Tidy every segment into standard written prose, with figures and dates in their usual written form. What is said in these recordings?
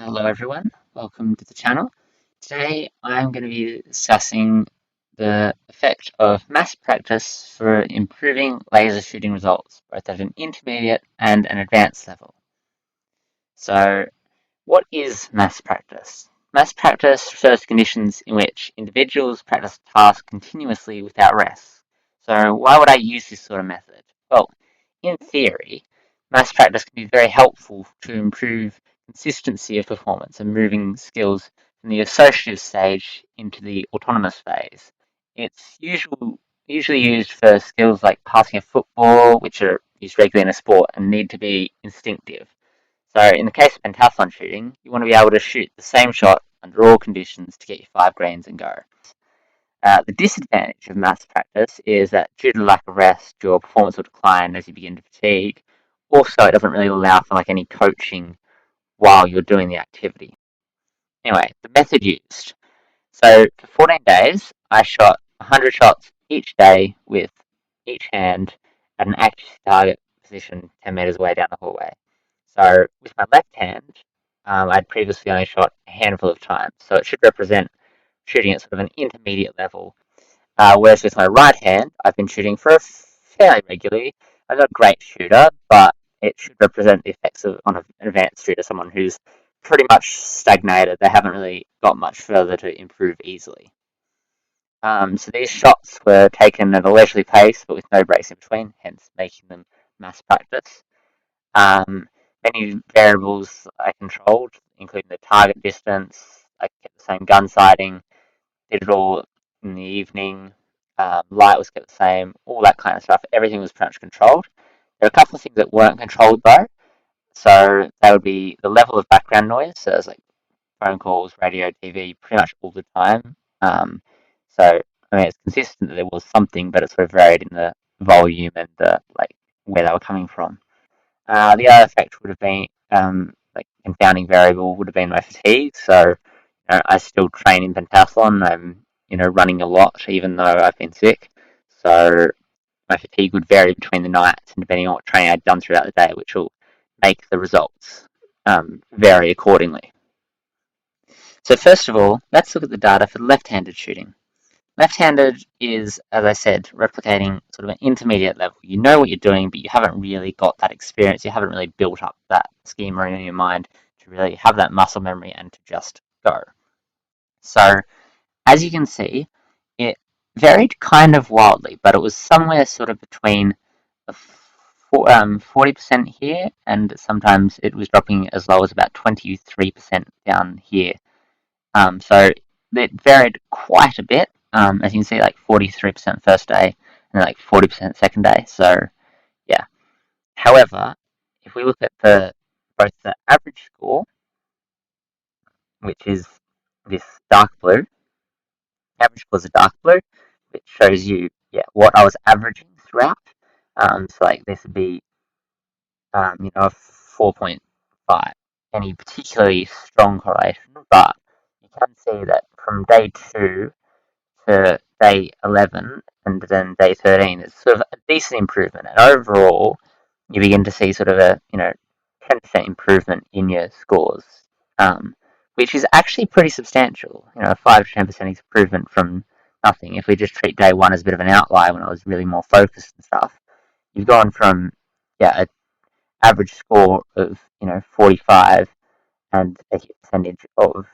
Hello everyone, welcome to the channel. Today I'm going to be discussing the effect of mass practice for improving laser shooting results, both at an intermediate and an advanced level. So, what is mass practice? Mass practice refers to conditions in which individuals practice a task continuously without rest. So, why would I use this sort of method? Well, in theory, mass practice can be very helpful to improve consistency of performance and moving skills from the associative stage into the autonomous phase. It's usually used for skills like passing a football, which are used regularly in a sport and need to be instinctive. So in the case of pentathlon shooting, you want to be able to shoot the same shot under all conditions to get your 5 grains and go. The disadvantage of mass practice is that due to lack of rest, your performance will decline as you begin to fatigue. Also, it doesn't really allow for any coaching while you're doing the activity. Anyway, the method used. So for 14 days, I shot 100 shots each day with each hand at an accuracy target position 10 meters away down the hallway. So with my left hand, I'd previously only shot a handful of times, so it should represent shooting at sort of an intermediate level. Whereas with my right hand, I've been shooting for fairly regularly. I'm not a great shooter, but it should represent the effects of on an advanced shooter, someone who's pretty much stagnated. They haven't really got much further to improve easily. So these shots were taken at a leisurely pace, but with no breaks in between, hence making them mass practice. Many variables I controlled, including the target distance. I kept the same gun sighting, did it all in the evening. Light was kept the same, all that kind of stuff. Everything was pretty much controlled. There are a couple of things that weren't controlled though. So that would be the level of background noise. So there's phone calls, radio, TV, pretty much all the time. So I mean, it's consistent that there was something, but it sort of varied in the volume and the where they were coming from. The other effect would have been confounding variable would have been my fatigue. So I still train in pentathlon. I'm running a lot even though I've been sick. So my fatigue would vary between the nights and depending on what training I'd done throughout the day, which will make the results vary accordingly. So first of all, let's look at the data for left-handed shooting. Left-handed is, as I said, replicating sort of an intermediate level. You know what you're doing, but you haven't really got that experience. You haven't really built up that schema in your mind to really have that muscle memory and to just go. So, as you can see, it varied kind of wildly, but it was somewhere sort of between 40% here, and sometimes it was dropping as low as about 23% down here. So it varied quite a bit. As you can see, 43% first day and then 40% second day. So yeah. However, if we look at both the average score, which is this dark blue, average score is a dark blue, which shows you what I was averaging throughout. So this would be a 4.5, any particularly strong correlation, but you can see that from day 2 to day 11 and then day 13 is sort of a decent improvement. And overall, you begin to see sort of a 10% improvement in your scores, which is actually pretty substantial. A 5 to 10% improvement from nothing. If we just treat day 1 as a bit of an outlier when I was really more focused and stuff, you've gone from an average score of 45 and a hit percentage of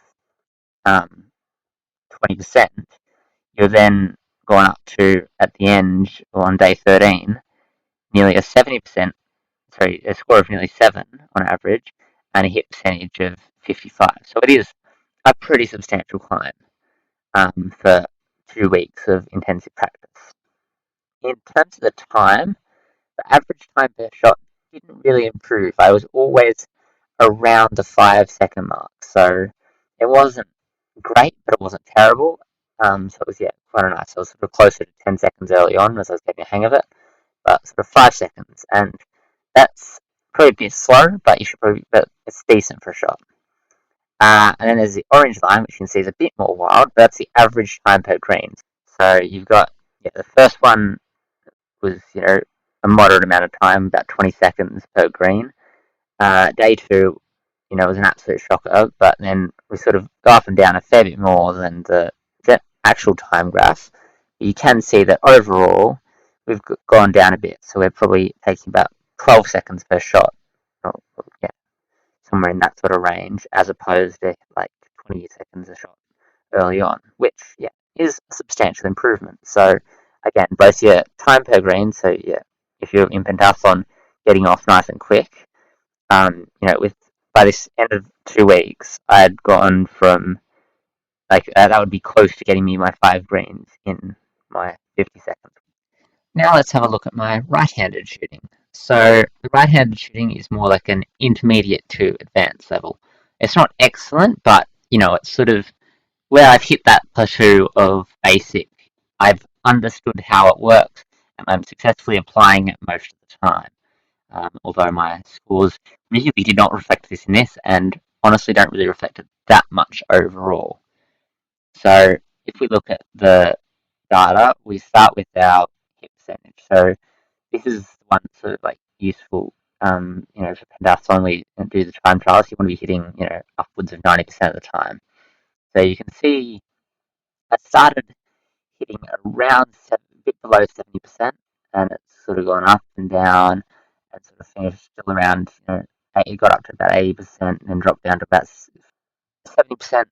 20%. You're then gone up to, at the end, on day 13, nearly a 70%, a score of nearly 7 on average, and a hit percentage of 55. So it is a pretty substantial climb for 2 weeks of intensive practice. In terms of the time, the average time per shot didn't really improve. I was always around the 5-second mark, so it wasn't great, but it wasn't terrible. So it was quite nice. I was sort of closer to 10 seconds early on as I was getting the hang of it, but sort of 5 seconds, and that's probably a bit slow, but it's decent for a shot. And then there's the orange line, which you can see is a bit more wild, but that's the average time per green. So you've got the first one was a moderate amount of time, about 20 seconds per green. Day 2 it was an absolute shocker. But then we sort of go up and down a fair bit more than the actual time graph. You can see that overall we've gone down a bit. So we're probably taking about 12 seconds per shot. Or, yeah, somewhere in that sort of range, as opposed to like 20 seconds a shot early on, which is a substantial improvement. So again, both your time per green, so if you're in pentathlon, getting off nice and quick, with by this end of 2 weeks, I had gone from like that would be close to getting me my 5 greens in my 50 seconds. Now let's have a look at my right-handed shooting. So the right-handed shooting is more like an intermediate to advanced level. It's not excellent, but it's sort of where I've hit that plateau of basic. I've understood how it works, and I'm successfully applying it most of the time. Although my scores really did not reflect this in this, and honestly don't really reflect it that much overall. So if we look at the data, we start with our hit percentage. So this is one sort of like useful, for pentathlon, we do the time trials. You want to be hitting, upwards of 90% of the time. So you can see I started hitting around a bit below 70%, and it's sort of gone up and down, and sort of finished still around, it got up to about 80%, and then dropped down to about 70%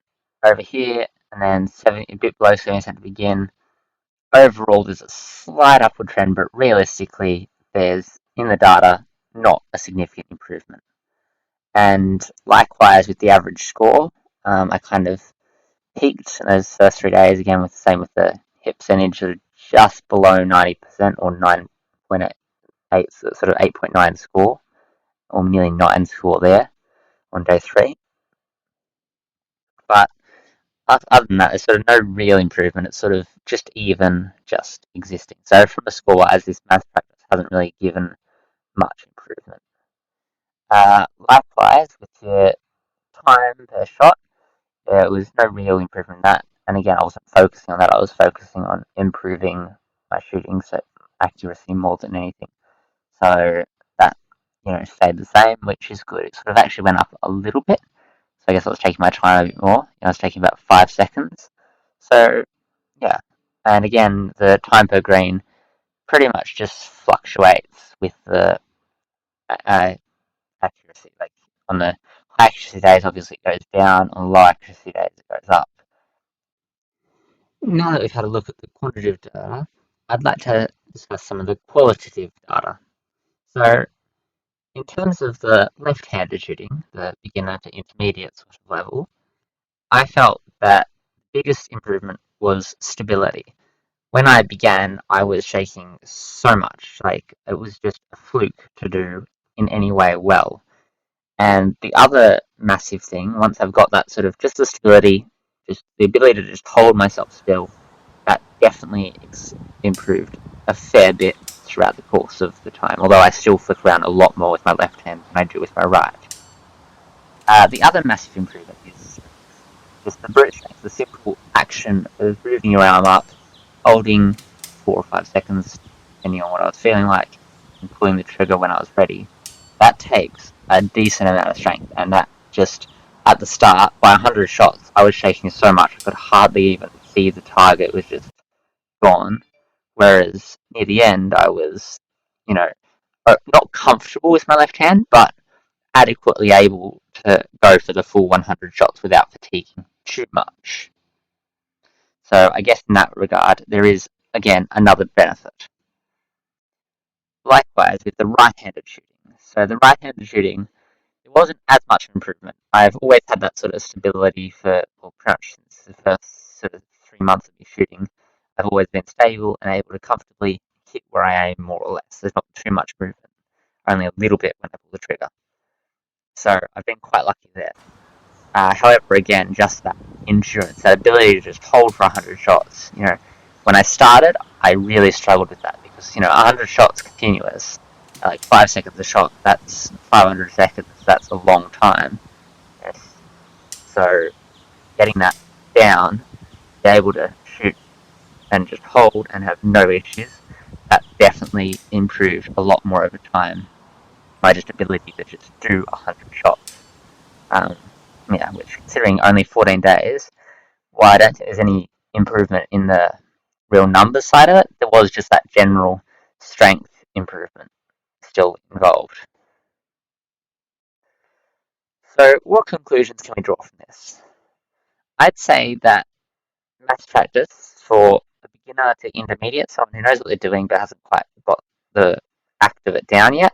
over here, and then a bit below 70% to begin. Overall, there's a slight upward trend, but realistically, there's, in the data, not a significant improvement. And likewise with the average score, I kind of peaked in those first 3 days, again with the same with the hit percentage, of just below 90% or 9.8, sort of 8.9 score, or nearly 9 score there on day 3. But other than that, there's sort of no real improvement. It's sort of just even, just existing. So from a score-wise, this math practice hasn't really given much improvement. Likewise, with the time per shot, there was no real improvement in that. And again, I wasn't focusing on that. I was focusing on improving my shooting, so accuracy more than anything. So that, stayed the same, which is good. It sort of actually went up a little bit. So I guess I was taking my time a bit more. I was taking about 5 seconds. So, yeah. And again, the time per green pretty much just fluctuates with the accuracy. Like on the high accuracy days, obviously it goes down. On low accuracy days, it goes up. Now that we've had a look at the quantitative data, I'd like to discuss some of the qualitative data. So, in terms of the left-handed shooting, the beginner to intermediate sort of level, I felt that the biggest improvement was stability. When I began, I was shaking so much, like it was just a fluke to do in any way well. And the other massive thing, once I've got that sort of just the stability, just the ability to just hold myself still, that definitely improved a fair bit throughout the course of the time, although I still flick around a lot more with my left hand than I do with my right. The other massive improvement is just the brute strength, the simple action of moving your arm up, holding 4 or 5 seconds, depending on what I was feeling like, and pulling the trigger when I was ready. That takes a decent amount of strength, and that just, at the start, by 100 shots, I was shaking so much I could hardly even see the target. It was just gone. Whereas near the end, I was, not comfortable with my left hand, but adequately able to go for the full 100 shots without fatiguing too much. So I guess in that regard, there is, again, another benefit. Likewise with the right-handed shooting. So the right-handed shooting, it wasn't as much improvement. I've always had that sort of stability for, well, pretty much since the first sort of 3 months of me shooting. I've always been stable and able to comfortably hit where I aim more or less. There's not too much movement, only a little bit when I pull the trigger. So I've been quite lucky there. However, again, just that endurance, that ability to just hold for 100 shots. When I started, I really struggled with that because 100 shots continuous, like 5 seconds a shot. That's 500 seconds. That's a long time. Yes. So getting that down, be able to shoot and just hold and have no issues, that definitely improved a lot more over time. My just ability to just do 100 shots. which considering only 14 days, while I don't think there's any improvement in the real numbers side of it, there was just that general strength improvement still involved. So what conclusions can we draw from this? I'd say that maths practice for a beginner to intermediate, someone who knows what they're doing but hasn't quite got the act of it down yet,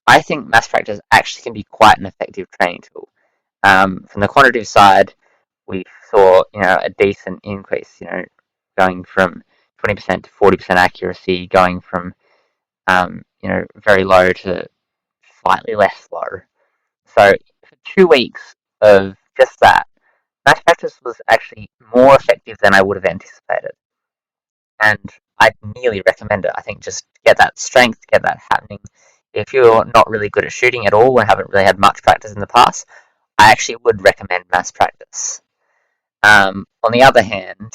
I think maths practice actually can be quite an effective training tool. From the quantitative side, we saw a decent increase, going from 20% to 40% accuracy, going from very low to slightly less low. So for 2 weeks of just that, maths practice was actually more effective than I would have anticipated. And I'd nearly recommend it. I think just get that strength, get that happening. If you're not really good at shooting at all and haven't really had much practice in the past, I actually would recommend maths practice. On the other hand,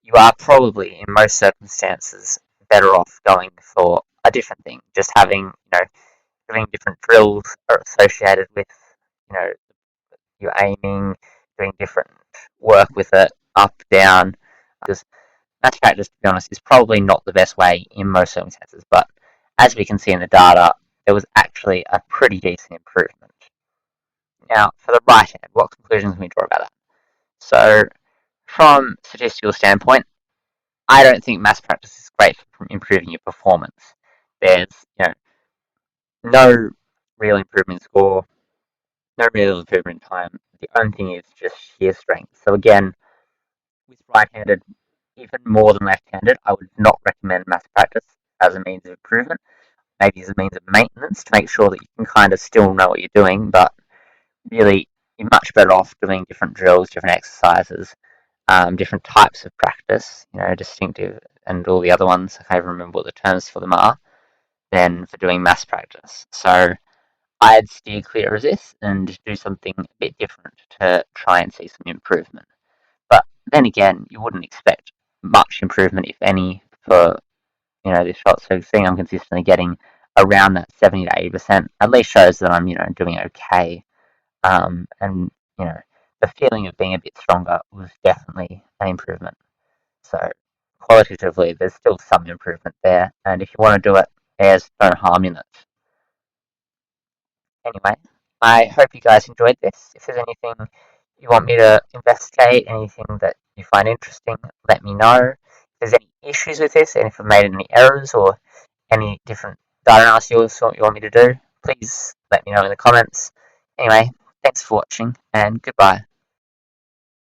you are probably, in most circumstances, better off going for a different thing. Just doing different drills are associated with, your aiming, doing different work with it, up, down. Because maths practice, to be honest, is probably not the best way in most circumstances. But as we can see in the data, there was actually a pretty decent improvement. Now, for the right hand, what conclusions can we draw about that? So, from a statistical standpoint, I don't think maths practice is great for improving your performance. There's, no real improvement in score, no real improvement in time. The only thing is just sheer strength. So again, with right-handed, even more than left-handed, I would not recommend maths practice as a means of improvement. Maybe as a means of maintenance to make sure that you can kind of still know what you're doing, but really you're much better off doing different drills, different exercises, different types of practice, distinctive and all the other ones. I can't even remember what the terms for them are, than for doing maths practice. So I'd steer clear of this and do something a bit different to try and see some improvement. But then again, you wouldn't expect much improvement, if any, for this shot. So seeing I'm consistently getting around that 70 to 80% at least shows that I'm doing okay. And the feeling of being a bit stronger was definitely an improvement. So qualitatively, there's still some improvement there. And if you want to do it, there's no harm in it. Anyway, I hope you guys enjoyed this. If there's anything you want me to investigate, anything that you find interesting, let me know. If there's any issues with this, and if I've made any errors or any different data analysis you want me to do, please let me know in the comments. Anyway, thanks for watching, and goodbye.